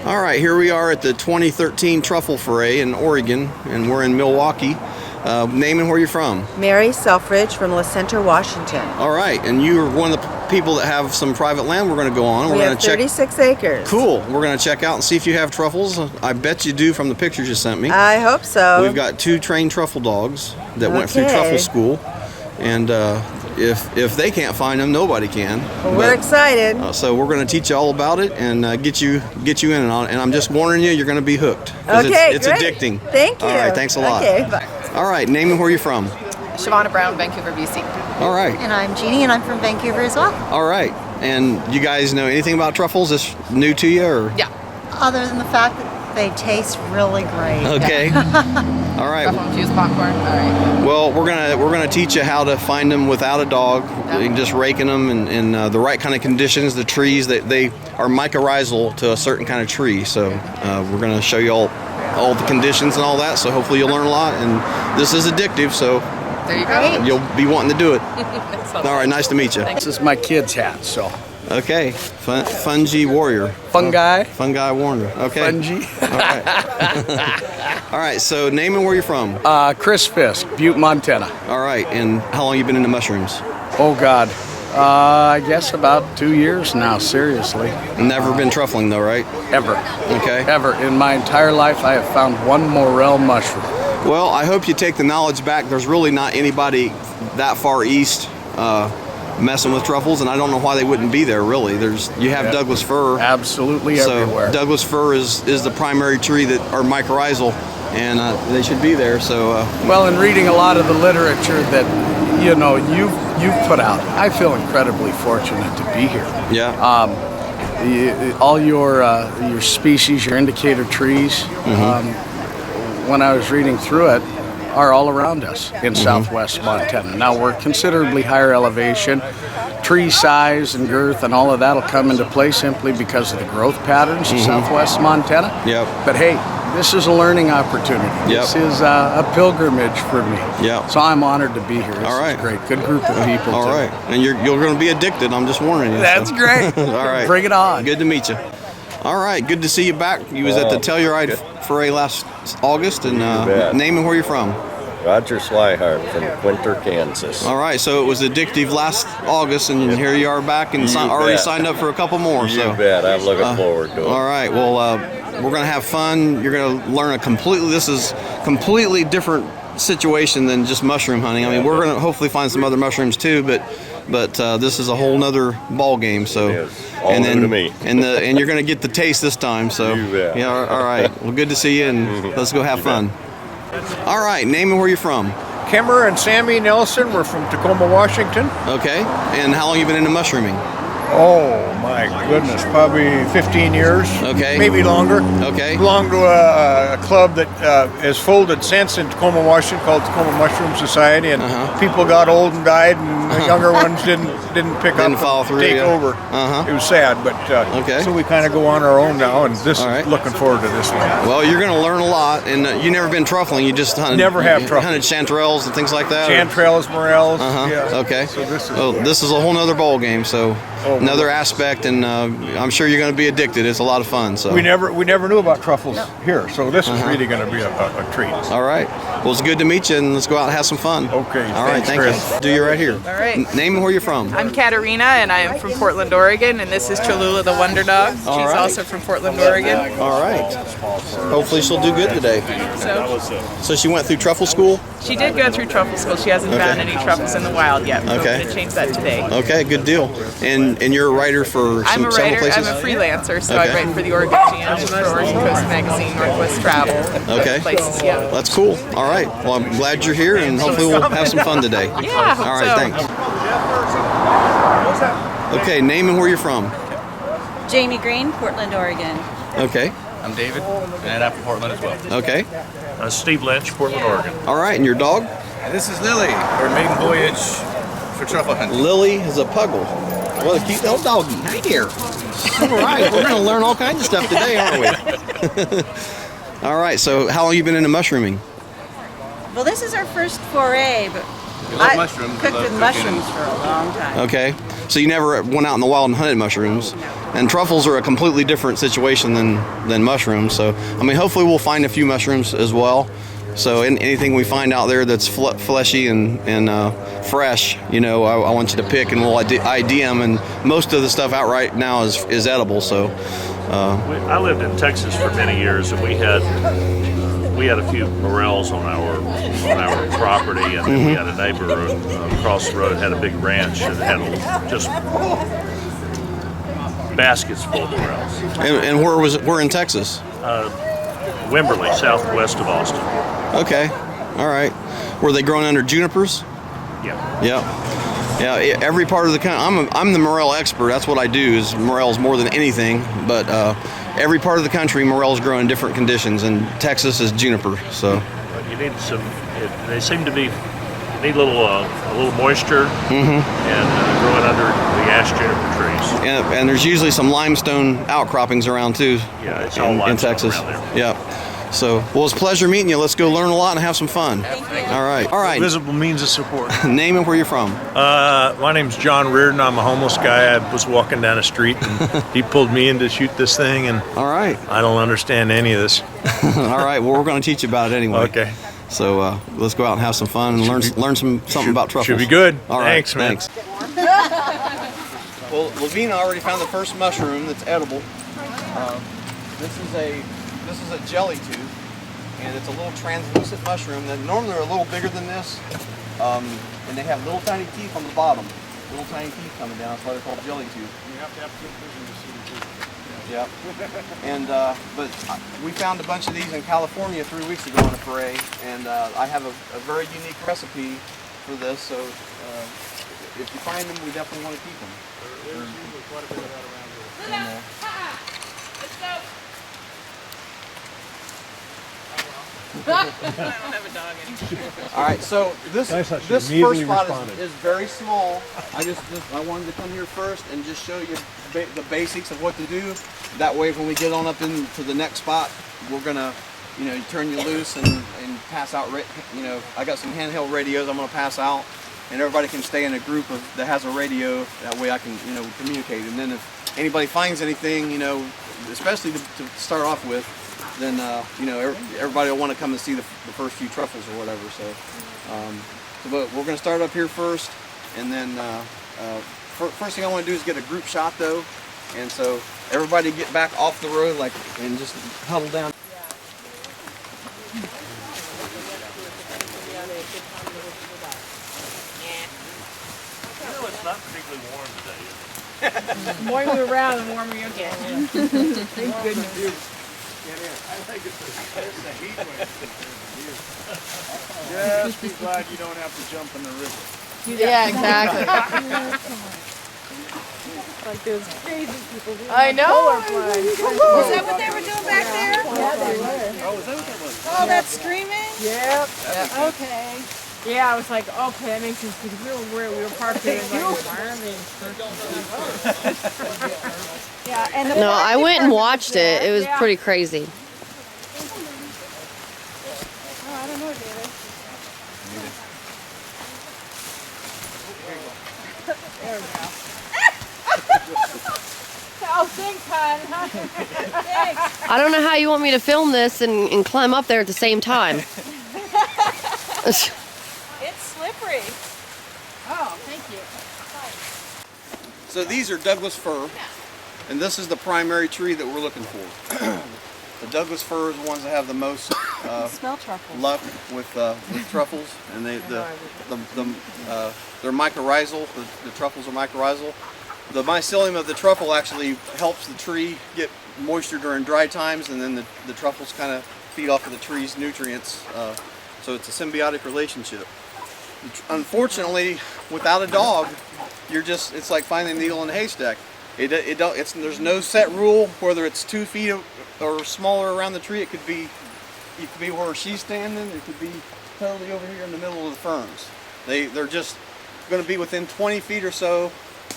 All right, here we are at the 2013 Truffle Foray in Oregon, and we're in Milwaukee. Name and where you're from? Mary Selfridge from La Center, Washington. All right, and you are one of the people that have some private land we're going to go on. We have 36 acres. Cool. We're going to check out and see if you have truffles. I bet you do from the pictures you sent me. I hope so. We've got 2 trained truffle dogs that went through truffle school, and if they can't find them, nobody can. Well, we're excited. So we're going to teach you all about it and get you in and on. And I'm just warning you, you're going to be hooked. Okay, it's great. addicting. Thank you. All right, thanks a lot. Okay, bye. All right, name and where you're from. Shavonna Brown, Vancouver, BC. All right. And I'm Jeannie, and I'm from Vancouver as well. All right. And you guys know anything about truffles? Is this new to you, or? Yeah. Other than the fact that they taste really great. Okay. All right. Truffle infused popcorn. All right. Well, we're gonna teach you how to find them without a dog. Yep. You can just raking them in the right kind of conditions. The trees they are mycorrhizal to a certain kind of tree. So we're gonna show you all the conditions and all that. So hopefully you'll learn a lot. And this is addictive. So There you go. you'll be wanting to do it. All right. Nice to meet you. This is my kid's hat, so. Okay. Fungi warrior. Fungi. Fungi warrior. Okay. Fungi. All right. All right. So name and where you're from. Chris Fisk, Butte, Montana. All right. And how long you been into mushrooms? Oh, God. I guess about 2 years now, seriously. Never been truffling though, right? Ever. Okay. Ever. In my entire life, I have found one Morel mushroom. Well, I hope you take the knowledge back. There's really not anybody that far east messing with truffles, and I don't know why they wouldn't be there, really. You have Douglas fir. Absolutely everywhere. So Douglas fir is the primary tree that are mycorrhizal, and they should be there. So well, in reading a lot of the literature that you've put out, I feel incredibly fortunate to be here. yeah. All your species, your indicator trees, when I was reading through it, are all around us in southwest Montana. Now we're considerably higher elevation. Tree size and girth and all of that will come into play simply because of the growth patterns of southwest Montana. Yep. But hey, this is a learning opportunity. Yep. This is a pilgrimage for me. Yep. So I'm honored to be here. This All right. is great. Good group of people. All too. right. And you're going to be addicted. I'm just warning you. That's so. great. All right. Bring it on. Good to meet you. All right. Good to see you back. You was at the Telluride Foray last August, and name and where you're from. Roger Slyhart from Quinter, Kansas. All right, so it was addictive last August, and here you are back and already signed up for a couple more. You bet. I'm looking forward to it. All right, well, we're going to have fun. You're going to learn this is completely different situation than just mushroom hunting. I mean, we're going to hopefully find some other mushrooms too, but this is a whole nother ball game. So, It is. All new to me. and you're going to get the taste this time. So, You bet. yeah, all right. Well, good to see you, and let's go have fun. All right, name and where you're from. Kimmer and Sammy Nelson. We're from Tacoma, Washington. Okay, and how long you been into mushrooming? Oh my goodness, probably 15 years. Okay. Maybe longer. Okay. Belonged to a club that has folded since in Tacoma, Washington, called Tacoma Mushroom Society, and people got old and died, and the younger ones didn't pick up follow and through, take yeah. over. It was sad, but Okay. so we kind of go on our own now, and this All right. looking forward to this one. Well, you're going to learn a lot, and you never been truffling. You just hunted. Never have truffled. Hunted chanterelles and things like that. Chanterelles, morels. Yeah. Okay. So this is a whole nother ball game. So another aspect, and I'm sure you're going to be addicted. It's a lot of fun. So we never knew about truffles here, so this is really going to be a treat. All right. Well, it's good to meet you, and let's go out and have some fun. Okay. All right. Thanks, Thank Chris. you. Do you right here. All right. Name and where you're from. I'm Katerina, and I am from Portland, Oregon, and this is Cholula the Wonder Dog. She's All right. also from Portland, Oregon. All right. Hopefully she'll do good today. So she went through truffle school. She did go through truffle school. She hasn't found any truffles in the wild yet. We're Okay. going to change that today. Okay. Good deal. And And you're a writer for I'm a several writer. places? I'm a freelancer, so Okay. I write for the Oregon GM, for Oregon Coast Magazine, Northwest Travel. Okay. Places, yeah. That's cool. All right. Well, I'm glad you're here, and hopefully we'll have some fun today. Yeah, I hope All right. so. Thanks. Okay. Name and where you're from. Jamie Green, Portland, Oregon. Okay. I'm David, and I'm from Portland as well. Okay. Steve Lynch, Portland, Oregon. All right. And your dog? This is Lily, our maiden voyage for truffle hunting. Lily is a puggle. What a cute little doggy. Hi there. All right. We're going to learn all kinds of stuff today, aren't we? All right. So how long you been into mushrooming? Well, this is our first foray, but love I mushrooms. We cooked love with cooking. mushrooms for a long time. Okay. So you never went out in the wild and hunted mushrooms. And truffles are a completely different situation than mushrooms. So, I mean, hopefully we'll find a few mushrooms as well. So anything we find out there that's fleshy and fresh, you know, I want you to pick, and we'll ID them. And most of the stuff out right now is edible. So I lived in Texas for many years, and we had a few morels on our property, and then we had a neighbor across the road had a big ranch that had just baskets full of morels. and where in Texas? Wimberley, southwest of Austin. Okay. All right. Were they growing under junipers? Yeah. Yeah. Every part of the country. I'm the morel expert. That's what I do. Is morels more than anything. But every part of the country, morels grow in different conditions, and Texas is juniper. So You need some. They seem to be need a little moisture and growing under the ash juniper trees. and there's usually some limestone outcroppings around too. Yeah, it's all in limestone Texas. around there. Yep. So, well, it's a pleasure meeting you. Let's go learn a lot and have some fun. All right. Visible means of support. Name and where you're from. My name's John Reardon. I'm a homeless guy. I was walking down a street and he pulled me in to shoot this thing, and All right. I don't understand any of this. All right. Well, we're going to teach you about it anyway. Okay. So let's go out and have some fun and learn something about truffles. Should be good. All right. Thanks, man. Thanks. Well, Lavina already found the first mushroom that's edible. This is a jelly tooth, and it's a little translucent mushroom that normally are a little bigger than this, and they have little tiny teeth on the bottom. Little tiny teeth coming down. That's why they're called jelly tooth. You have to have good vision to see the tooth. Yeah. And but we found a bunch of these in California 3 weeks ago on a foray, and I have a very unique recipe for this. So if you find them, we definitely want to keep them. There's usually quite a bit of that around here. Let's go. I don't have a dog anymore. All right, so this Nice how she first immediately spot responded. is very small. I wanted to come here first and just show you the basics of what to do. That way, when we get on up into the next spot, we're gonna, you turn you loose and pass out. I got some handheld radios I'm gonna pass out, and everybody can stay in a group that has a radio. That way, I can communicate. And then if anybody finds anything, especially to start off with, then everybody will want to come and see the first few truffles or whatever. So, but we're going to start up here first, and then first thing I want to do is get a group shot though, and so everybody get back off the road and just huddle down. It's not particularly warm today. The more you move around, the warmer you get. Thank goodness. Just be glad you don't have to jump in the river. Yeah, exactly. Like those crazy people. I know. Is that what they were doing back there? Oh, is that what that was? Oh, that's screaming? Yep. Okay. Yeah, I was like, okay, that makes sense because we were parked in the environment. Yeah, and No, I went and watched it. It was pretty crazy. Oh, I don't know, David. There we go. Oh, thanks, hon. Thanks. I don't know how you want me to film this and climb up there at the same time. It's slippery. Oh, thank you. So these are Douglas fir, and this is the primary tree that we're looking for. The Douglas fir is the ones that have the most Smell truffles. luck with truffles, and they're mycorrhizal. The truffles are mycorrhizal, the mycelium of the truffle actually helps the tree get moisture during dry times, and then the truffles kind of feed off of the tree's nutrients. So it's a symbiotic relationship. Unfortunately, without a dog, it's like finding a needle in a haystack. There's no set rule whether it's 2 feet or smaller around the tree. It could be where she's standing. It could be totally over here in the middle of the ferns. They're just going to be within 20 feet or so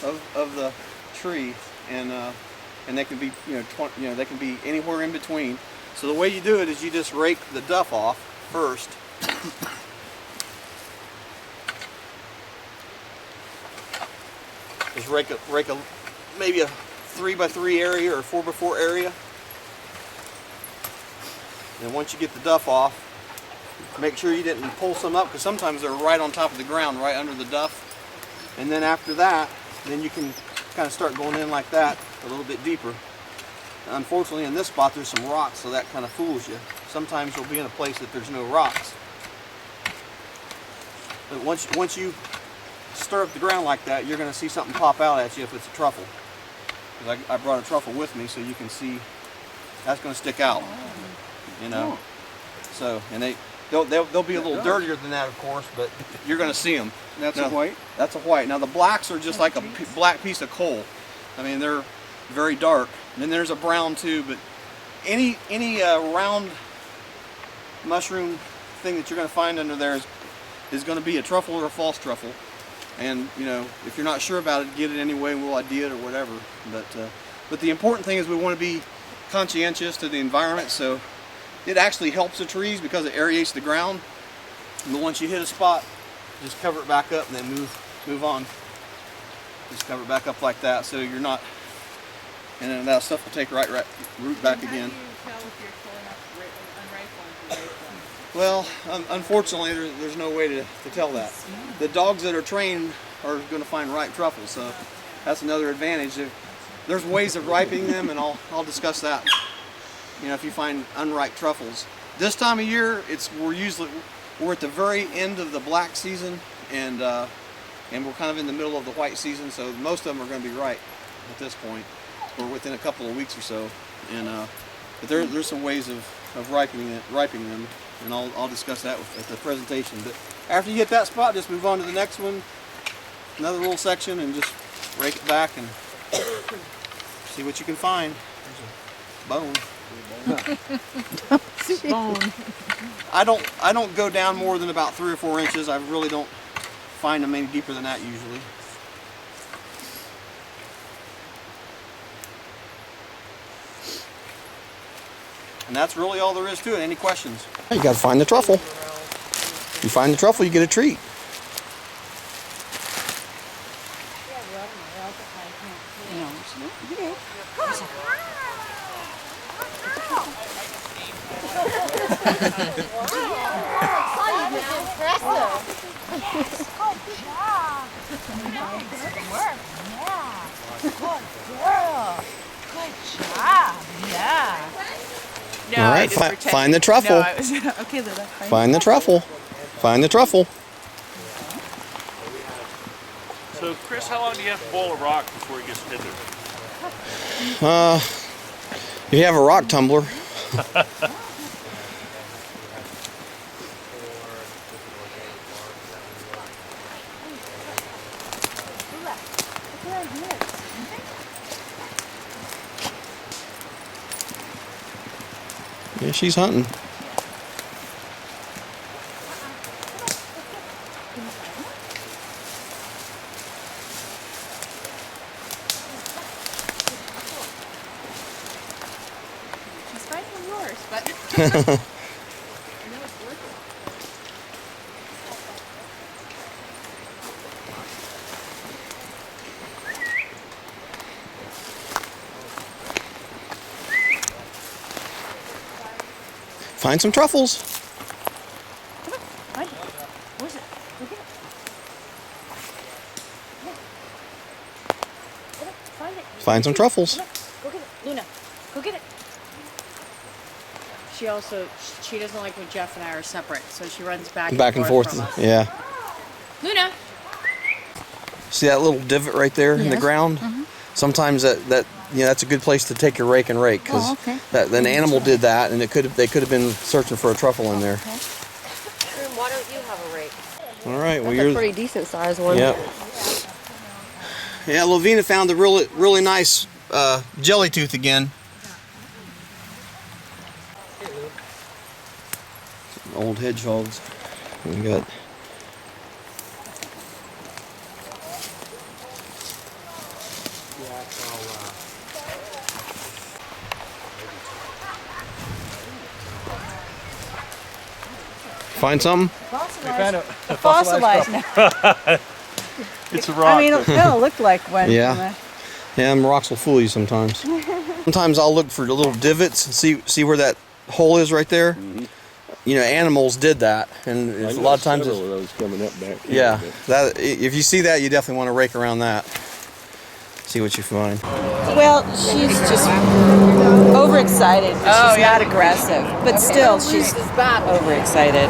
of the tree, and they can be they can be anywhere in between. So the way you do it is you just rake the duff off first. Just rake maybe a 3x3 area or a 4x4 area. And once you get the duff off, make sure you didn't pull some up, because sometimes they're right on top of the ground, right under the duff. And then after that, then you can kind of start going in like that a little bit deeper. Unfortunately, in this spot there's some rocks, so that kind of fools you. Sometimes you'll be in a place that there's no rocks. But once you stir up the ground like that, you're going to see something pop out at you if it's a truffle. Because I brought a truffle with me, so you can see that's going to stick out. You know. So, and they'll be a little dirtier than that, of course, but you're going to see them. That's a white? That's a white. Now the blacks are just like a black piece of coal. I mean, they're very dark. And then there's a brown too, but any round mushroom thing that you're going to find under there is going to be a truffle or a false truffle. And if you're not sure about it, get it anyway, and we'll ID it or whatever. But the important thing is we want to be conscientious to the environment. So it actually helps the trees because it aerates the ground. And once you hit a spot, just cover it back up and then move on. Just cover it back up like that, so you're not, and then that stuff will take root back again. How do you tell if you're pulling up unripe ones or ripe ones? Well, unfortunately, there's no way to tell that. The dogs that are trained are going to find ripe truffles, so that's another advantage. There's ways of ripening them, and I'll discuss that. If you find unripe truffles, this time of year, we're at the very end of the black season, and we're kind of in the middle of the white season, so most of them are going to be ripe at this point, or within a couple of weeks or so. But there's some ways of ripening them, and I'll discuss that at the presentation. But after you hit that spot, just move on to the next one, another little section, and just rake it back and see what you can find. There's a bone. Bone. I don't go down more than about 3 or 4 inches. I really don't find them any deeper than that usually. And that's really all there is to it. Any questions? You got to find the truffle. You find the truffle, you get a treat. No, all right, find the truffle. No, okay, Lila. Find the truffle. Find the truffle. So, Chris, how long do you have to boil a rock before it gets tender? You have a rock tumbler. Yeah, she's hunting. She's fine from yours, but Find some truffles. Find it. Where's it? Go get it. Find it. Find some truffles. Go get it. Luna, go get it. She doesn't like when Jeff and I are separate, so she runs back and forth. from us. Yeah. Luna. See that little divot right there in the ground? Mm-hmm. sometimes that's a good place to take your rake and rake, because an animal did that, and they could have been searching for a truffle in there. Why don't you have a rake? All right, well, That's a pretty decent sized one. Yep. Yeah, Lovina found a really nice jelly tooth again. Old hedgehogs. We got. Find something? Fossilized now. It's a rock. I mean, it'll look like one. Yeah. Yeah, and rocks will fool you sometimes. Sometimes I'll look for the little divots and see where that hole is right there. You know, animals did that, and a lot of times. Several of those coming up back here, Yeah, that if you see that, you definitely want to rake around that. See what you find. Well, she's just overexcited. She's not aggressive, but still, she's overexcited.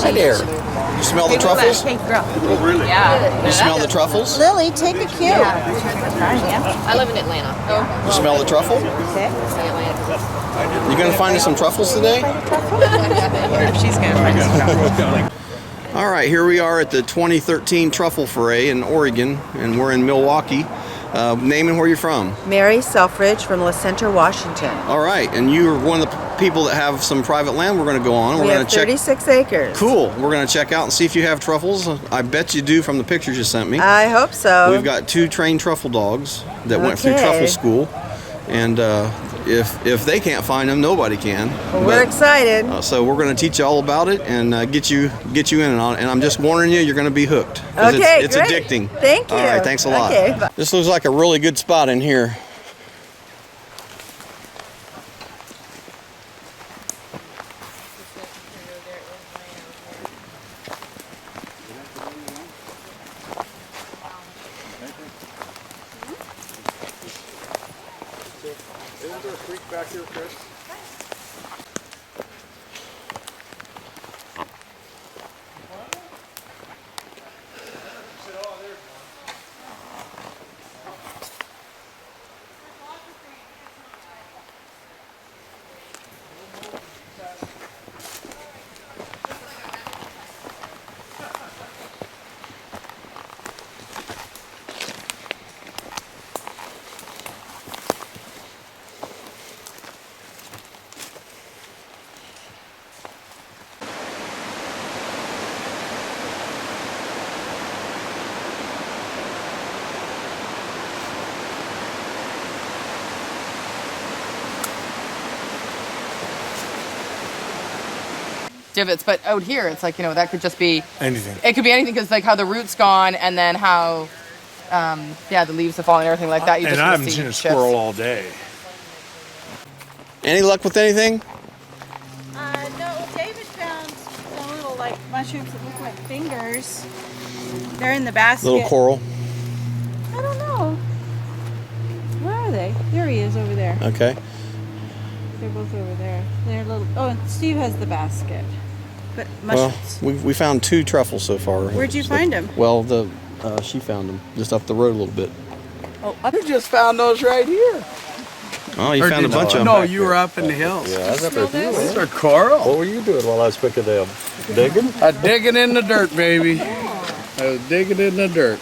Hi there. You smell the truffles? Pink girl. Oh, really? Yeah. You smell the truffles? Lily, take a cue. I live in Atlanta. You smell the truffle? You gonna find us some truffles today? She's going to find us trouble. All right, here we are at the 2013 Truffle Foray in Oregon, and we're in Milwaukee. Name and where you're from. Mary Selfridge from La Center, Washington. All right, and you're one of the people that have some private land we're going to go on. We We're have 36 acres. Cool. We're going to check out and see if you have truffles. I bet you do from the pictures you sent me. I hope so. We've got 2 trained truffle dogs that went through Okay. truffle school, and if they can't find them, nobody can. Well, we're excited. So we're going to teach you all about it and get you in on it. And I'm just warning you, you're going to be hooked. 'Cause Okay, it's great. addicting. Thank you. All right, thanks a lot. Okay, bye. This looks like a really good spot in here. Isn't there a creek back here, Chris? Divots, but out here, it's like, that could just be Anything. It could be anything, because like how the root's gone, and then how, the leaves have fallen and everything like that. You And just I wanna haven't see seen a shifts. squirrel all day. Any luck with anything? No, David found some little mushrooms that look like fingers. They're in the basket. Little coral. I don't know. Where are they? There he is over there. Okay. They're both over there. They're little. Oh, and Steve has the basket. But Well, mushrooms. we found 2 truffles so far. Where'd you find them? Well, she found them just up the road a little bit. Oh, You just found those right here. Oh, you Or found a did bunch of them. No, you were up in the hills. Yeah, I was up there with you. Those are coral. What were you doing while I was picking them? Digging? Digging in the dirt, baby. I was digging in the dirt.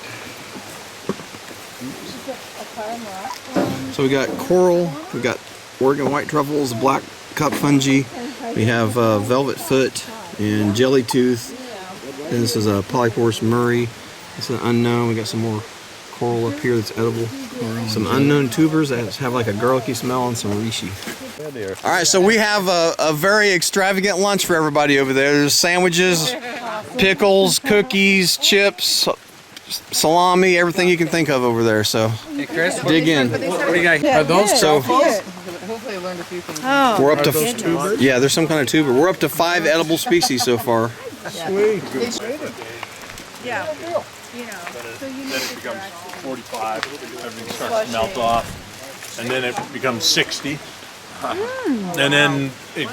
So we got coral, we got Oregon white truffles, black cup fungi, we have velvet foot and jelly tooth. And this is a Polyporus murray. This is an unknown. We got some more coral up here that's edible. Some unknown tubers that have like a garlicky smell, and some reishi. All right, so we have a very extravagant lunch for everybody over there. There's sandwiches, pickles, cookies, chips, salami, everything you can think of over there. So Hey, Chris, dig in. What do you got? Are those So truffles? Hopefully I learned a few things. Oh, we're up to yeah, there's some kind of tuber. We're up to 5 edible species so far. Sweet. yeah. Then it becomes 45, everything starts to melt off, and then it becomes 60. And then it,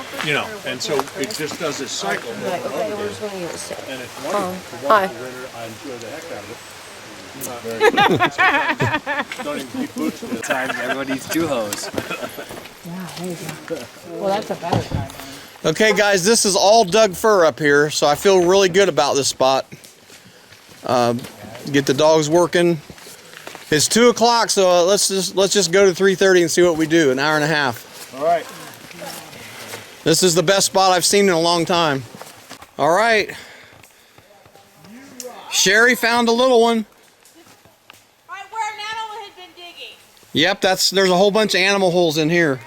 and so it just does this cycle. And it's wonderful. Hi. I enjoy the heck out of it. Don't even keep pushing it. Time everyone needs two hoes. Yeah, there you go. Well, that's a better time. Okay, guys, this is all dug fir up here, so I feel really good about this spot. Get the dogs working. It's 2 o'clock, so let's just go to 3:30 and see what we do. An hour and a half. All right. This is the best spot I've seen in a long time. All right. Sherry found a little one. Right where an animal had been digging. Yep, there's a whole bunch of animal holes in here.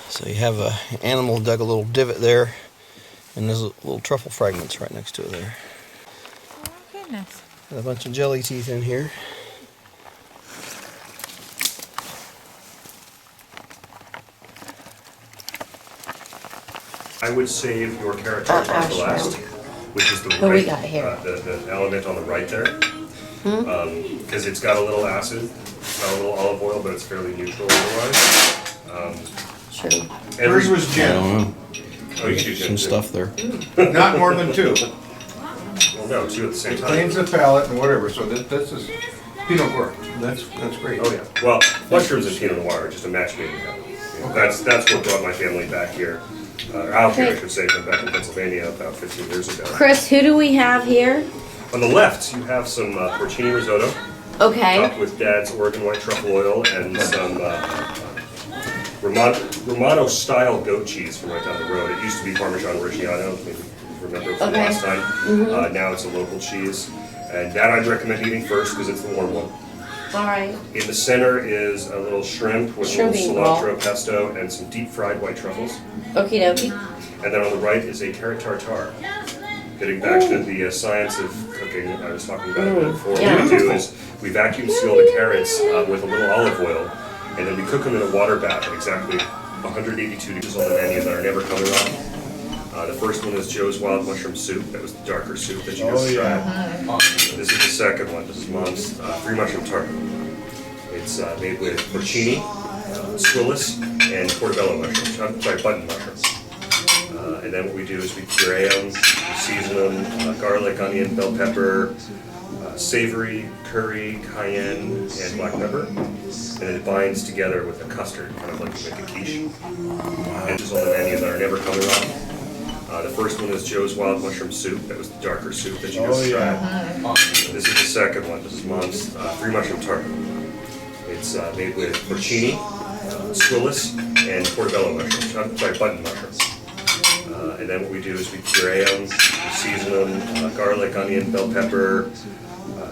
So you have an animal dug a little divot there, and there's little truffle fragments right next to it there. Oh goodness. Got a bunch of jelly teeth in here. I would save your carrot tart for last, which is the What we right, got here? the element on the right there, because it's got a little acid, it's got a little olive oil, but it's fairly neutral otherwise. Sure. Hers was I gin. don't know. Oh, you do Some stuff there. Not more than 2. Well, no, 2 at the same It time. cleans the palate and whatever, so this is Pinot Noir. That's great. Oh yeah. Well, mushrooms and Pinot Noir are just a match made in heaven. You know, that's what brought my family back here, out here I should say, from back in Pennsylvania about 15 years ago. Chris, who do we have here? On the left, you have some porcini risotto, Okay. topped with Dad's Oregon white truffle oil and some Romano style goat cheese from right down the road. It used to be Parmesan Reggiano, maybe you remember from Okay. last time. Now it's a local cheese. And that I'd recommend eating first because it's the warm one. All right. In the center is a little shrimp with a Shrimp little roll. cilantro pesto and some deep fried white truffles. Okie dokie. And then on the right is a carrot tartare. Getting back to the science of cooking I was talking about a bit before, Yeah. what we do is we vacuum seal the carrots with a little olive oil, and then we cook them in a water bath at exactly 182 degrees on the menu that are never coming off. The first one is Joe's Wild Mushroom Soup. That was the darker soup that you just tried. This is the second one. This is Mom's free mushroom tart. It's made with porcini, swillis, and portobello mushrooms. I'm sorry, button mushrooms. And then what we do is we puree them, we season them, garlic, onion, bell pepper, savory, curry, cayenne, and black pepper. And it binds together with a custard, kind of like you make a quiche. And it's on the menu that are never coming off. The first one is Joe's Wild Mushroom Soup. That was the darker soup that you just tried. This is the second one. This is Mom's free mushroom tart. It's made with porcini, swillis, and portobello mushrooms. I'm sorry, button mushrooms. And then what we do is we puree them, we season them, garlic, onion, bell pepper,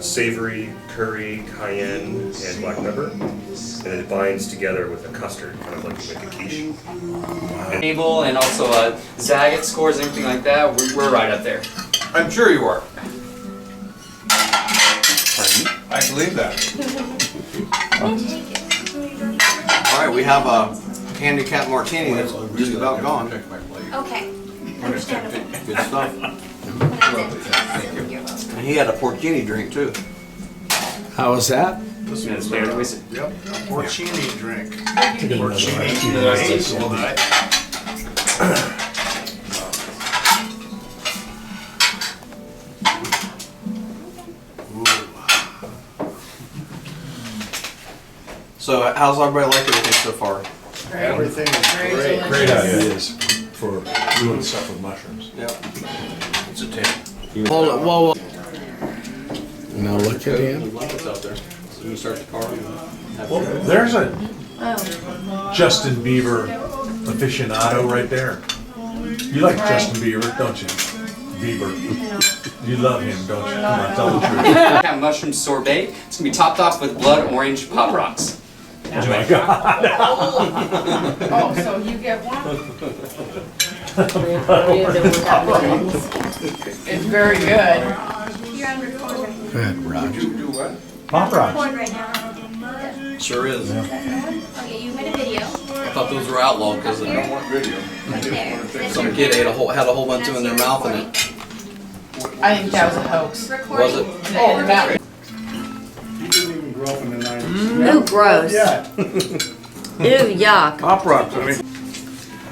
savory, curry, cayenne, and black pepper. And it binds together with a custard, kind of like you make a quiche. Table and also Zagat scores, anything like that, we're right up there. I'm sure you are. I believe that. All right, we have a handicap martini that's just about gone. Okay. Understandable. Good stuff. And he had a porcini drink too. How was that? Yep, porcini drink. Porcini. So how's everybody like everything so far? Everything is great. Great ideas for doing stuff with mushrooms. Yep. It's a 10. Hold it, whoa, whoa. Now look at him. What's out there? So you start the car. Well, there's a Justin Bieber aficionado right there. You like Justin Bieber, don't you? Bieber. You love him, don't you? Come on, tell the truth. Have mushroom sorbet. It's gonna be topped off with blood orange pop rocks. Oh my God. Oh, so you get one? It's very good. You're on record right now. Go ahead, Raj. You do what? Pop rocks. Record right now. Sure is. Okay, you made a video. I thought those were outlawed because I don't want video. Right there. some kid had a whole bunch of them in their mouth and it I think that was a hoax. was it. Oh, that. You didn't even grow up in the 90s. Ooh, gross. Yeah. Ew, yuck. Pop rocks, I mean.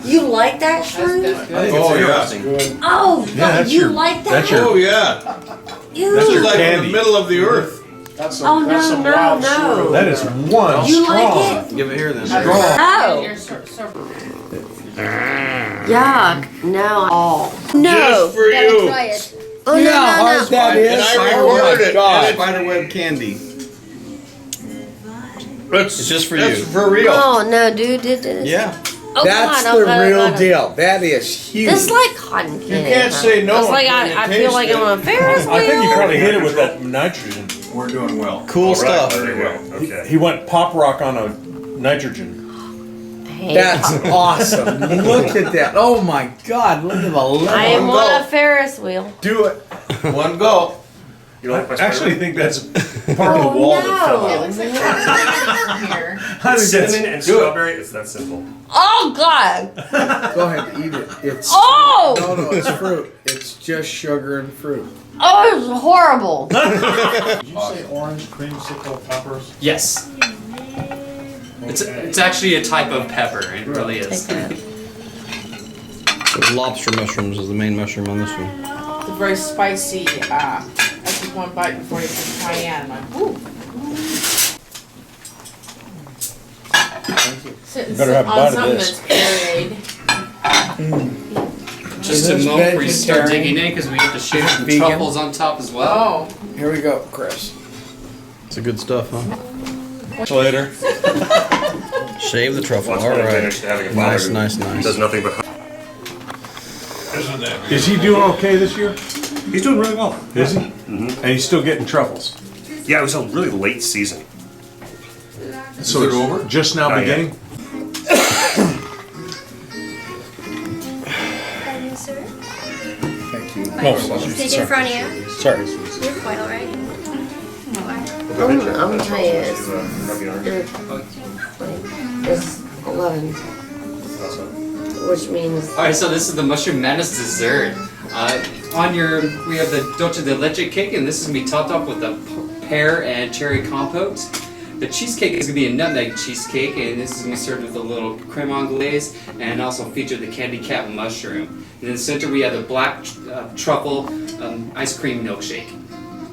You like that shroom? Oh, yeah. Oh, that's you your- like that? that's your- Oh, yeah. Ew. That's your Like in candy. the middle of the earth. That's Oh, no, no, no. That is one You like strong. it? Give it here then. Oh. Yuck. No. Oh. No. Just for you. Oh, no, no, no. that is. And I recorded it. And spiderweb candy. It's just for you. That's for real. Oh, no, dude. Yeah. Oh, That's God, oh, the God, oh, real God, oh. deal. That is huge. This is like cotton candy. You can't say no. It's like until you I feel taste like it. I'm on a Ferris wheel. I think he probably hit it with that nitrogen. We're doing well. Cool stuff. There you go. Okay. He went pop rock on a nitrogen. That's awesome. Look at that. Oh my God. Look at the level. I am on a Ferris wheel. Do it. One go. You like my I actually spider? think that's part of the wall that fell no. out. Cinnamon and strawberry. It's that simple. Oh, God. Go ahead and eat it. It's Oh. no, it's fruit. It's just sugar and fruit. Oh, it's horrible. Did you say orange creamsicle peppers? Yes. It's actually a type of pepper. It really is. Take that. So lobster mushrooms is the main mushroom on this one. It's very spicy. I took one bite before you put the cayenne. I'm like, ooh. Better have a bite of something this. that's pureed. Just Is a this moment before you start vegetarian? digging in, because we have to shave some Vegan? truffles on top as well. Oh. Here we go, Chris. It's a good stuff, huh? Later. Shave the truffle. Watch All one right. advantage to having a father Nice, who nice, nice. does nothing but. Is he doing okay this year? He's doing really well. Is he? And he's still getting truffles. Yeah, it was a really late season. So it's over? Just now Not beginning? Thank you. Take it in front of you. Sorry. You're quite alright. I'm gonna tell you, it's 11, which means Alright, so this is the Mushroom Madness dessert. We have the dulce de leche cake, and this is gonna be topped off with a pear and cherry compote. The cheesecake is gonna be a nutmeg cheesecake, and this is gonna be served with a little creme anglaise, and also feature the candy cap mushroom. And in the center, we have the black truffle ice cream milkshake.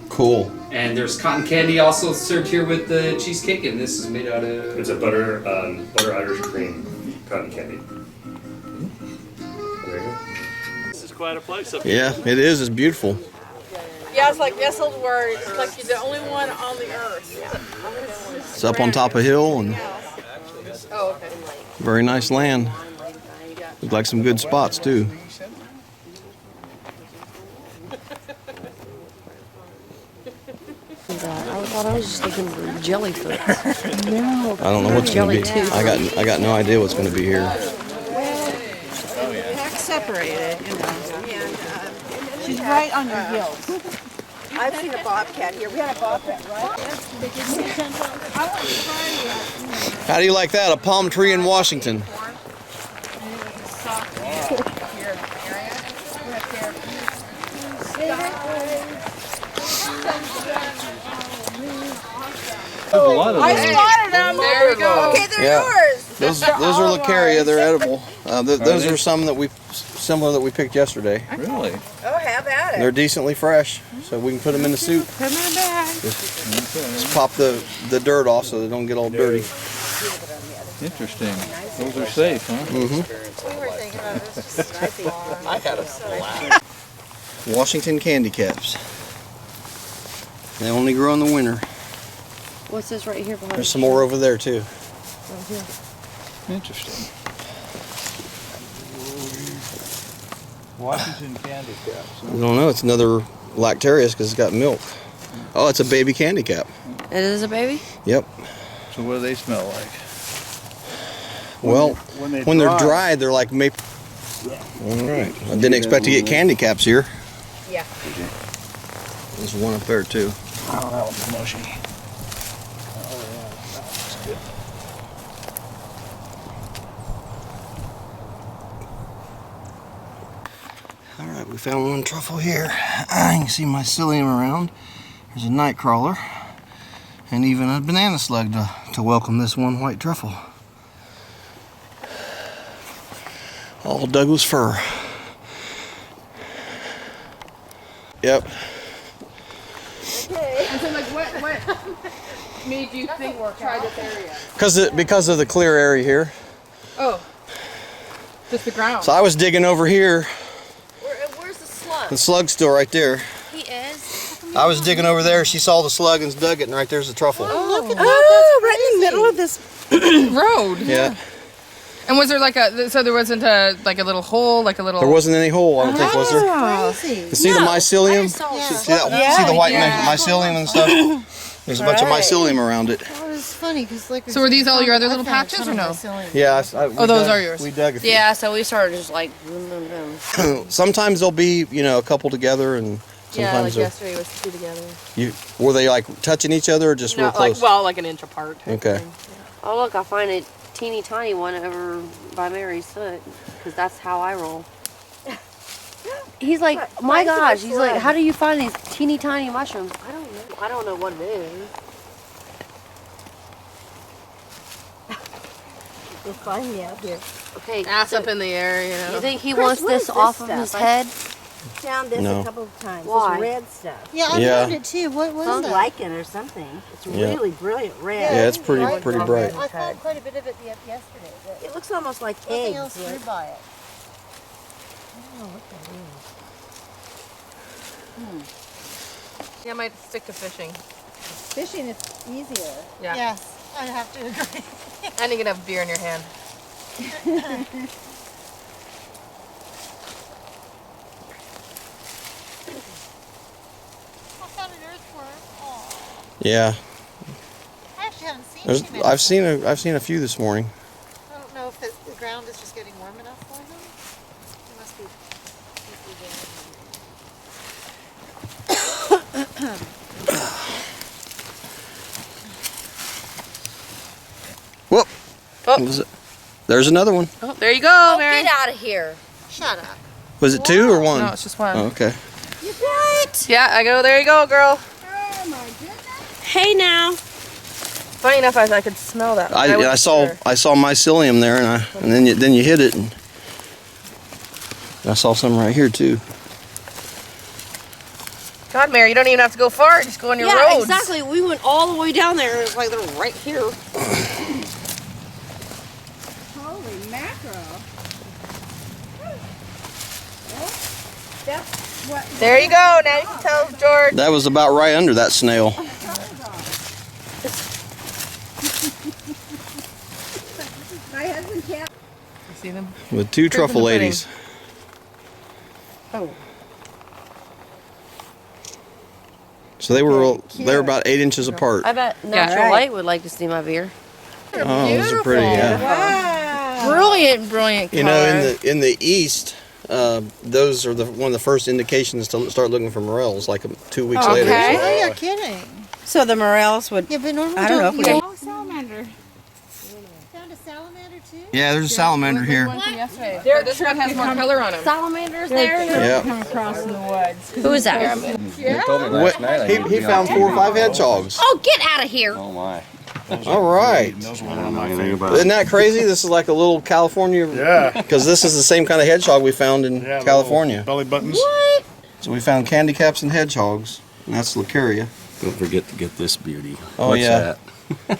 Cool. And there's cotton candy also served here with the cheesecake, and this is made out of. It's a butter Irish cream cotton candy. There you go. This is quite a place up Yeah, it is. It's beautiful. Yeah, it's like nestled where it's like you're the only one on the earth. It's up on top of a hill and Oh, okay. very nice land. Look like some good spots too. I thought I was just looking for jellyfoot. No. I don't know what's gonna be. Jelly too. I got no idea what's gonna be here. Pack separated, you know. And she's right on your heels. I've seen a bobcat here. We had a bobcat, right? How do you like that? A palm tree in Washington. I spotted them. There we go. Okay, they're yours. Those are Lucaria. They're edible. Those are some that we similar that we picked yesterday. Really? Oh, have at it. They're decently fresh, so we can put them in the soup. Put them in a bag. Just pop the dirt off so they don't get all dirty. Interesting. Those are safe, huh? Mm-hmm. We were thinking about this. I had a blast. Washington candy caps. They only grow in the winter. What's this right here behind There's some more over there too. Right here. Interesting. Washington candy caps. I don't know. It's another lactarius because it's got milk. Oh, it's a baby candy cap. It is a baby? Yep. So what do they smell like? Well, when they're dry, they're like maple. All right. I didn't expect to get candy caps here. Yeah. There's one up there too. Oh, that one's mushy. All right, we found one truffle here. You can see mycelium around. There's a night crawler and even a banana slug to welcome this one white truffle. All Douglas fir. Yep. Okay. And so, like, what made you think try this area? Because of the clear area here. Oh. Just the ground. So I was digging over here. Where's the slug? The slug's still right there. He is. I was digging over there. She saw the slug and dug it, and right there's the truffle. Oh, look at that. That's right in the middle of this road. Yeah. And was there like so there wasn't like a little hole, like a little... There wasn't any hole, I don't think, was there? Crazy. You see the mycelium? See the white mycelium and stuff? There's a bunch of mycelium around it. Oh, it's funny because like. So were these all your other little patches or no? Yeah. Those are yours. We dug a few. Yeah, so we started just like. Sometimes they'll be, a couple together, and sometimes yeah, like they're. yesterday was 2 together. Were they like touching each other or just real close? Like an inch apart. Okay. Oh look, I find a teeny tiny one over by Mary's foot, because that's how I roll. He's like, my gosh, he's like, how do you find these teeny tiny mushrooms? I don't know. I don't know what it is. You'll find me out here. Okay. Ass up in the air, You think he wants this off of his head? Found this a couple of times. Why? This red stuff. Yeah, I found it too. What was that? Lichen or something. It's really brilliant red. Yeah, it's pretty bright. I found quite a bit of it yesterday. It looks almost like eggs. Nothing else grew by it. I don't know what that is. Yeah, I might stick to fishing. Fishing is easier. Yeah. Yes, I'd have to agree. And you can have beer in your hand. I found an earthworm. Aw. Yeah. I actually haven't seen too many. I've seen a few this morning. I don't know if the ground is just getting warm enough for them. It must be. Whoop. There's another one. Oh, there you go, Mary. Get out of here. Shut up. Was it 2 or 1? No, it's just 1. Oh, okay. You what? Yeah, there you go, girl. Oh my goodness. Hey now. Funny enough, I could smell that. I saw mycelium there, and then you hit it, and I saw some right here too. God, Mary, you don't even have to go far. Just go on your roads. Yeah, exactly. We went all the way down there, and it's like they're right here. Holy mackerel. There you go. Now you can tell George. That was about right under that snail. My husband can't. You see them? With 2 truffle ladies. Oh. So they were about 8 inches apart. I bet Natural Light would like to see my beer. Oh, those are pretty. Yeah. Wow. Brilliant color. In the east, those are one of the first indications to start looking for morels. Like 2 weeks later. Okay. Oh, you're kidding. So the morels would. Yeah, but normally I don't know if we. Oh, salamander. Found a salamander too. Yeah, there's a salamander here. This one has more color on him. Salamanders there? Yeah. Come across in the woods. Who is that? He found 4 or 5 hedgehogs. Oh, get out of here. Oh my. All right. Isn't that crazy? This is like a little California. Yeah. Because this is the same kind of hedgehog we found in California. Belly buttons. What? So we found candy caps and hedgehogs, and that's Lacaria. Don't forget to get this beauty. Oh, What's yeah. that?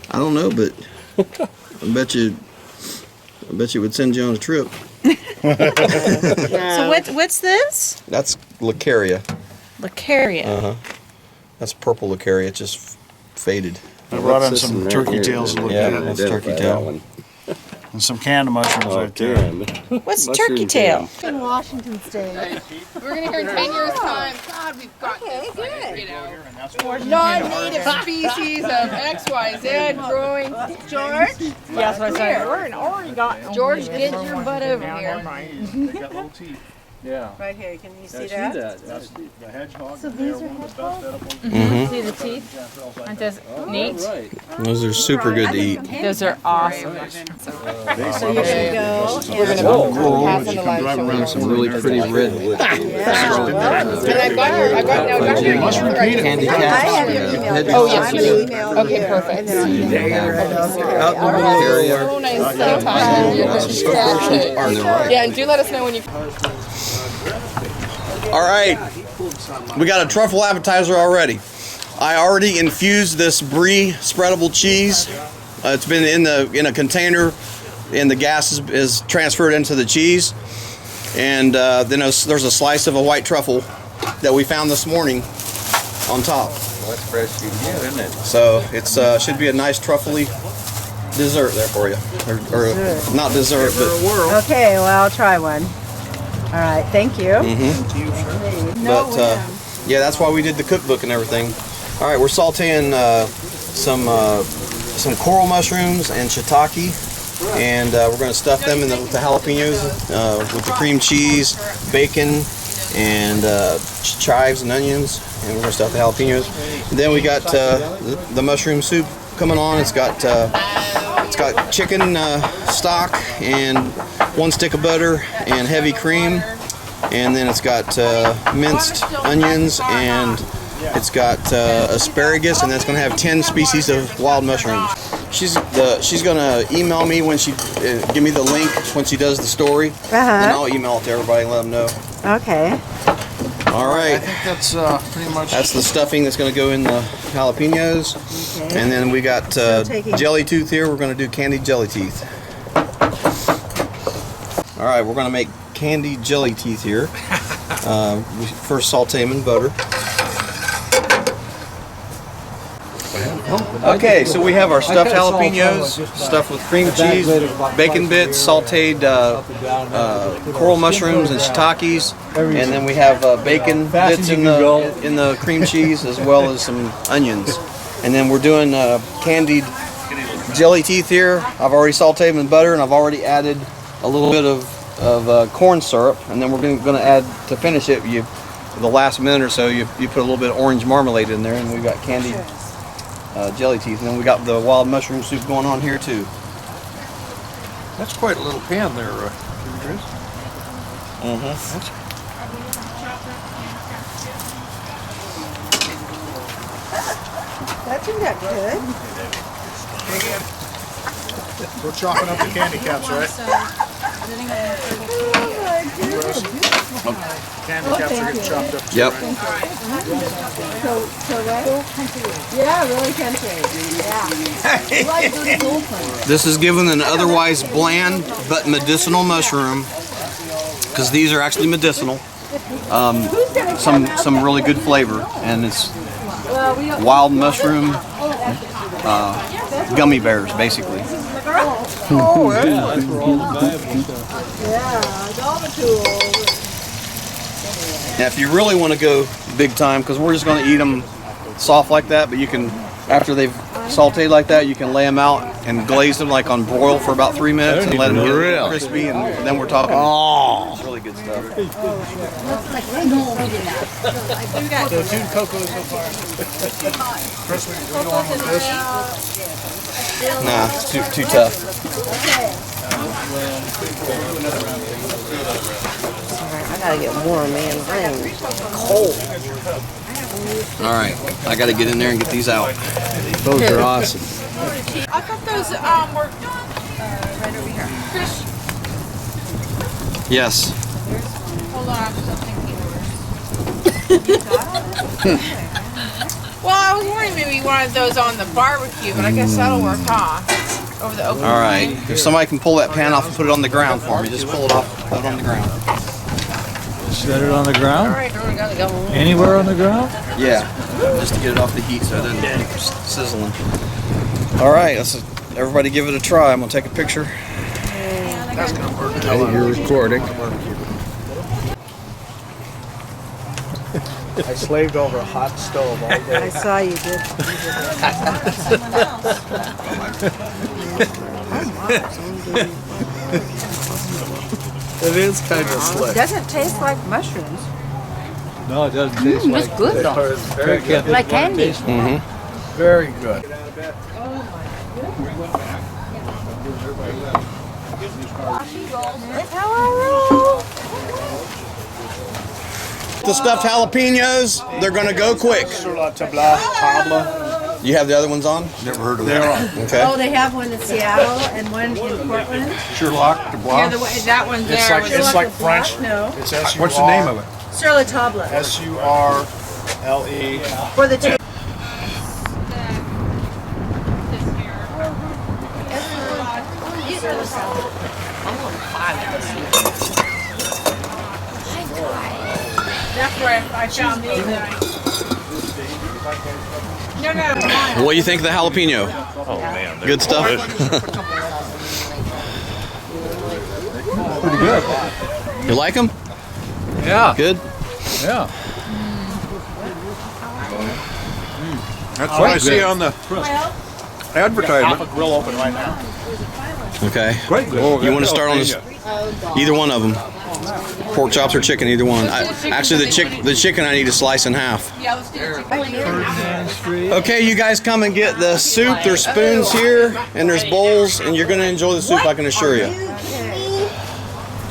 I don't know, but I bet you it would send you on a trip. So what's this? That's Lacaria. Lacaria. That's purple Lacaria. It's just faded. I brought in some turkey tails to look at. That's turkey tail. And some canned mushrooms right there. What's turkey tail? In Washington State. We're going to hear in 10 years' time. God, we've got this. Non-native species of XYZ growing. George? Yeah, that's what I said. We're in Oregon. George, get your butt over here. Yeah. Right here, can you see I that? see that. That's the hedgehog. So and they're these are one of the best edibles. Mhm. See the teeth? Aren't those neat? Those are super good to eat. Those are awesome. So you're gonna go. We're gonna pass on the live show. Some really pretty red. And I've got your mushroom candy I have your email. Oh, yes, I'm you gonna do. email Okay, you. perfect. And then I'll email you. Outdoor area. Oh, nice. Yeah, and do let us know when you. All right, we got a truffle appetizer already. I already infused this brie spreadable cheese. It's been in a container, and the gas is transferred into the cheese. And then there's a slice of a white truffle that we found this morning on top. Well, that's fresh food, isn't it? So it's should be a nice truffly dessert there for you, or not dessert, but. Okay, well, I'll try one. All right, thank you. But yeah, that's why we did the cookbook and everything. All right, we're sauteing some coral mushrooms and shiitake, and we're going to stuff them with the jalapenos, with the cream cheese, bacon, and chives and onions, and we're going to stuff the jalapenos. And then we got the mushroom soup coming on. It's got chicken stock and 1 stick of butter and heavy cream, and then it's got minced onions, and it's got asparagus, and that's going to have 10 species of wild mushrooms. She's going to email me when she give me the link when she does the story, and I'll email it to everybody and let them know. Okay. All right. I think that's pretty much. That's the stuffing that's going to go in the jalapenos. Okay. And then we got jelly tooth here. We're going to do candied jelly teeth. All right, we're going to make candied jelly teeth here. We first saute them in butter. Okay, so we have our stuffed jalapenos, stuffed with cream cheese, bacon bits, sauteed coral mushrooms and shiitakes, and then we have bacon bits in the cream cheese, as well as some onions. And then we're doing candied jelly teeth here. I've already sauteed them in butter, and I've already added a little bit of corn syrup, and then we're going to add, to finish it, the last minute or so, you put a little bit of orange marmalade in there, and we've got candied jelly teeth, and then we got the wild mushroom soup going on here too. That's quite a little pan there, Chris. That turned out good. We're chopping up the candy caps, right? Candy caps are getting chopped up. Yep. Yeah, really country. Yeah. This is given an otherwise bland but medicinal mushroom, because these are actually medicinal. Some really good flavor, and it's wild mushroom gummy bears, basically. Oh, yeah. Yeah, all the tools. Now, if you really want to go big time, because we're just going to eat them soft like that, but you can, after they've sauteed like that, you can lay them out and glaze them like on broil for about 3 minutes and let them get crispy, and then we're talking really good stuff. So 2 cocoa so far. Chris, we go on with this? Nah, it's too tough. I gotta get warm, man. I am cold. All right, I got to get in there and get these out. Those are awesome. I thought those were right over here. Chris, Yes. hold on, I'm still thinking. Well, I was wondering maybe you wanted those on the barbecue, but I guess that'll work, huh? Over the open All right. flame. If somebody can pull that pan off and put it on the ground for me, just pull it off, put it on the ground. Set it on the ground? All right, we gotta go. Anywhere on the ground? Yeah, just to get it off the heat so it doesn't keep sizzling. All right, let's everybody give it a try. I'm gonna take a picture. That's gonna work. You're recording. I slaved over a hot stove all day. I saw you did. It is kind of It slick. doesn't taste like mushrooms. No, it doesn't taste like. It's good though. It's very good. Like candy. Very good. That's how I roll. The stuffed jalapenos, they're gonna go quick. You have the other ones on? Never heard of that. Okay. Oh, they have one in Seattle and one in Portland. Sherlock Dubois. Yeah, that one's there. It's like French. No. It's S-U-R. What's the name of it? Sur la table. S-U-R-L-E. For the table. That's where I found these. No. What do you think of the jalapeno? Oh man, they're Good stuff. Pretty good. You like them? Yeah. Good. Yeah. That's what I see on the advertisement. Grill open right now. Okay. Great. You want to start on this? Either one of them. Pork chops or chicken, either one. Actually, the chicken I need to slice in half. Yeah, let's do it. Okay, you guys come and get the soup. There's spoons here, and there's bowls, and you're going to enjoy the soup, I can assure you.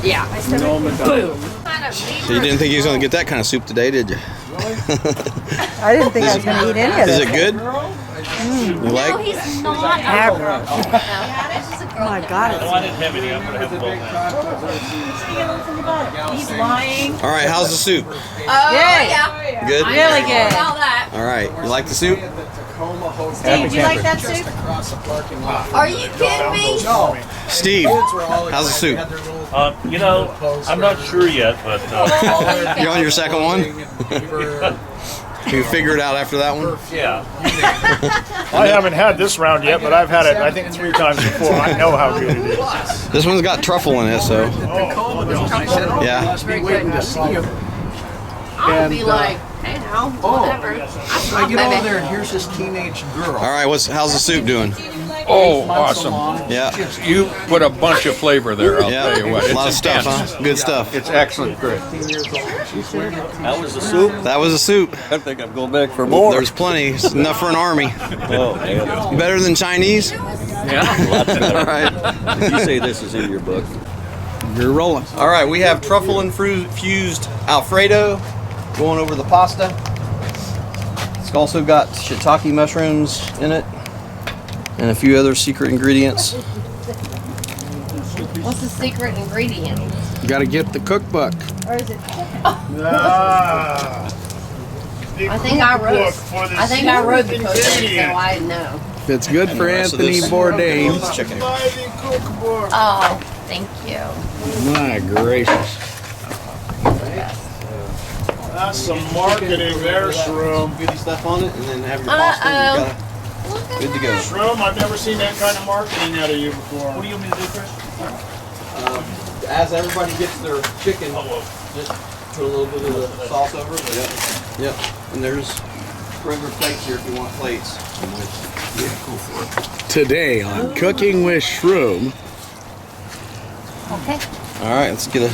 Yeah. So you didn't think you was going to get that kind of soup today, did you? I didn't think I was going to eat any of Is this. it good? You like? He's not. Oh my God. No, I didn't have any. I'm gonna have a bowl now. He's lying. All right, how's the soup? Oh, yeah. Good? Really good. All that. All right, you like the soup? Steve, do you like that soup? Are you kidding me? Steve, how's the soup? You know, I'm not sure yet, but You're on your second one? You figure it out after that one? yeah. I haven't had this round yet, but I've had it, I think, 3 times before. I know how good it is. This one's got truffle in it, so. Yeah. I'll be like, hey now, whatever. I get over there and here's this teenage girl. All right, how's the soup doing? Oh, awesome. Yeah. You put a bunch of flavor there, I'll tell you what. A lot of stuff, huh? Good stuff. It's excellent. Great. That was the soup. That was the soup. I think I'm going back for more. There's plenty. It's enough for an army. Oh, man. Better than Chinese? Yeah. Lots better. All right. If you say this is in your book. You're rolling. All right, we have truffle infused Alfredo going over the pasta. It's also got shiitake mushrooms in it and a few other secret ingredients. What's the secret ingredient? You got to get the cookbook. Or is it? Ah. I think I wrote the cooking, so I know. If it's good for rest of Anthony this- Bourdain. Chicken. Oh, thank you. My gracious. That's some marketing there, Shroom. Beauty stuff on it, and then have your pasta. Good to go. Shroom, I've never seen that kind of marketing out of you before. What do you want me to do, Chris? As everybody gets their chicken, just put a little bit of the sauce over it. Yep. And there's regular plates here if you want plates. Yeah, go for it. Today on Cooking with Shroom. Okay. All right, let's get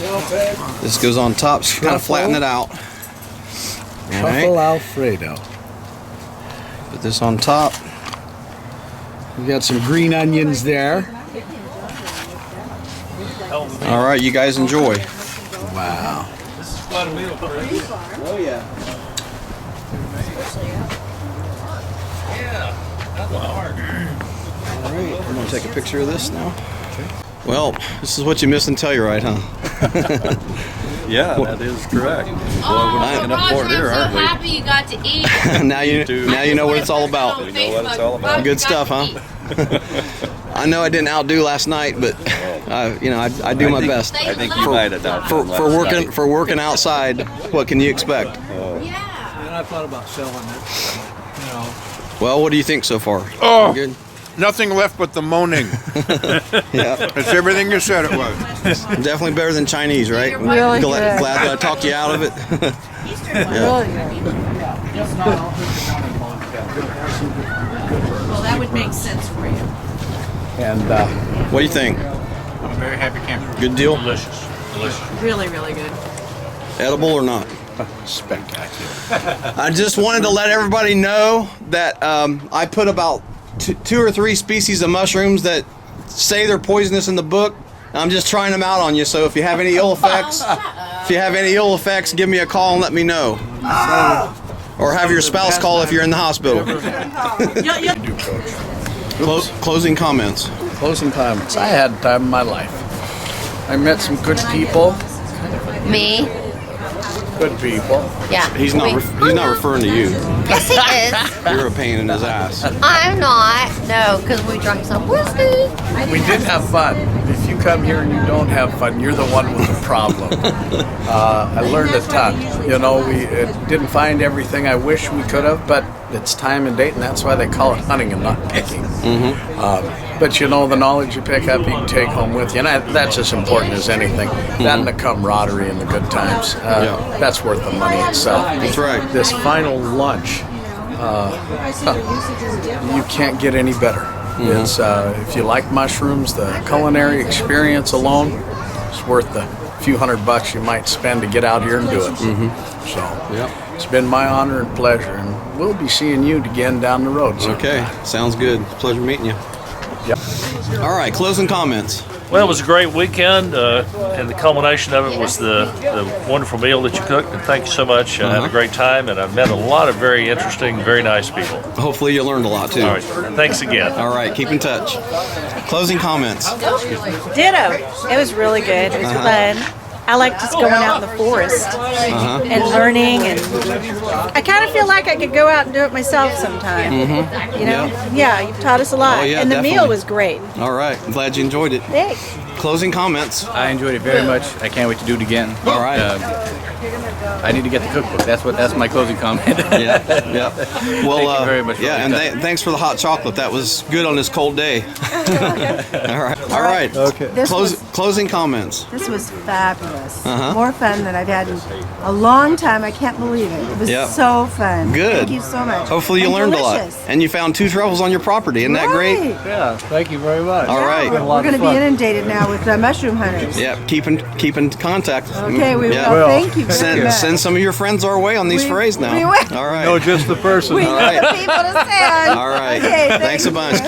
this goes on top, just kind of flatten it out. All Truffle right. Alfredo. Put this on top. We got some green onions there. All right, you guys enjoy. Wow. This is quite a meal, Chris. Oh yeah. Yeah. That's hard. All right, I'm gonna take a picture of this now. Well, this is what you miss in Telluride, huh? Yeah, that is correct. Oh, We're Roger, up for it here, I'm aren't so we? happy you got to eat. now you know what it's all about. We know what it's all about. Good stuff, huh? I know I didn't outdo last night, but I do my best. I think you might have done For working outside. What can you expect? Yeah. And I thought about selling it. You know. Well, what do you think so far? Oh, good. Nothing left but the moaning. Yeah, It's everything you said it was. definitely better than Chinese, right? Really glad good. that I talked you out of it. Really good. Well, that would make sense for you. And What do you think? I'm a very happy camper. Good deal. Delicious. Delicious. Really, really good. Edible or not? Spectacular. I just wanted to let everybody know that I put about two or three species of mushrooms that say they're poisonous in the book. I'm just trying them out on you. So if you have any ill effects, give me a call and let me know. Or have your spouse call if you're in the hospital. Closing comments. Closing comments. I had the time of my life. I met some good people. Me? Good people. Yeah. He's not referring to you. Yes, he is. You're a pain in his ass. I'm not. No, because we drank some whiskey. We did have fun. If you come here and you don't have fun, you're the one with the problem. I learned a ton. You know, we didn't find everything I wish we could have, but it's time and date, and that's why they call it hunting and not picking. But you know, the knowledge you pick up, you can take home with you, and that's as important as anything. That and the camaraderie and the good times. That's worth the money itself. That's right. This final lunch, you can't get any better. It's if you like mushrooms, the culinary experience alone is worth the few $100 you might spend to get out here and do it. So it's been my honor and pleasure, and we'll be seeing you again down the road. Okay, sounds good. Pleasure meeting you. All right, closing comments. Well, it was a great weekend, and the culmination of it was the wonderful meal that you cooked, and thank you so much. I had a great time, and I've met a lot of very interesting, very nice people. Hopefully you learned a lot, too. All right, thanks again. All right, keep in touch. Closing comments. Ditto. It was really good. It was fun. I like just going out in the forest and learning, and I kind of feel like I could go out and do it myself sometime. You know? Yeah, you've taught us a lot. Oh, yeah, and the definitely. meal was great. All right, I'm glad you enjoyed it. Thanks. Closing comments. I enjoyed it very much. I can't wait to do it again. All right. I need to get the cookbook. That's my closing comment. Yeah. Well, thank you very much. And thanks for the hot chocolate. That was good on this cold day. All right. Okay. Closing comments. This was fabulous. More fun than I've had in a long time. I can't believe it. It was so fun. Good. Thank you so much. Hopefully you learned delicious. a lot. And you found 2 truffles on your property. Isn't that great? Yeah, thank you very much. All right. We're going to be inundated now with mushroom hunters. Yeah, keep in contact. Okay, we will. Thank you very much. Send some of your friends our way on these forays now. We will. All right. No, just the person. We All right. need the people to send. All right. Okay, Thanks a bunch.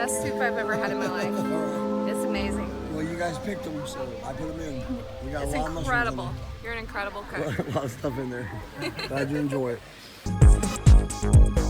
best soup I've ever had in my life. It's amazing. Well, you guys picked them, so I put them in. We got It's a lot of mushrooms in incredible. there. You're an incredible cook. A lot of stuff in there. Glad you enjoy it.